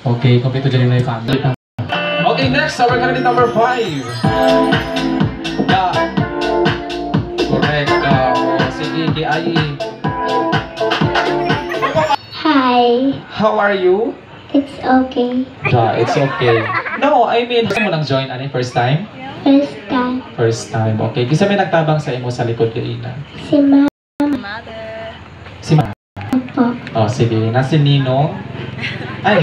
Okay, kompleto dyan yung family. Okay, next, our candidate number 5. Correct. Sige, Kiai. Hi. How are you? It's okay. It's okay. No, I mean, gusto mo lang join, ano, first time? First time. First time, okay. Kisa may nagtabang sa imo sa likod kay Ina? Si Mama Si Ma. po. Oh, sige. Nasi Ninong? Ay,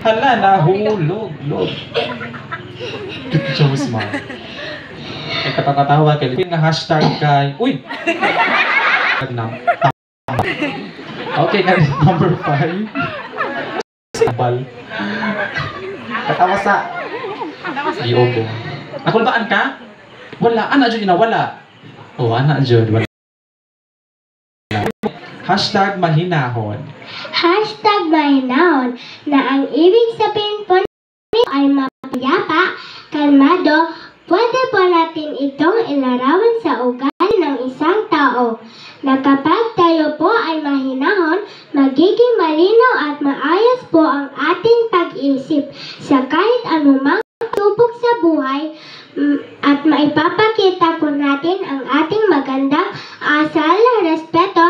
hala, nahulog. Log. Dito siya mas ma. Ay, katakatawa kay Lipin nga hashtag kay... Uy! Okay, number 5. Sabal. Katawa sa... Diogo. Ako baan ka? Wala. Ana dyan wala. Oh, ana dyan. Wala. Hashtag mahinahon. Hashtag mahinahon na ang ibig sabihin po nito ay mapayapa, kalmado. Pwede po natin itong ilarawan sa ugali ng isang tao na kapag tayo po ay mahinahon, magiging malinaw at maayos po ang ating pag-isip sa kahit anumang subok sa buhay at maipapakita po natin ang ating magandang asal, respeto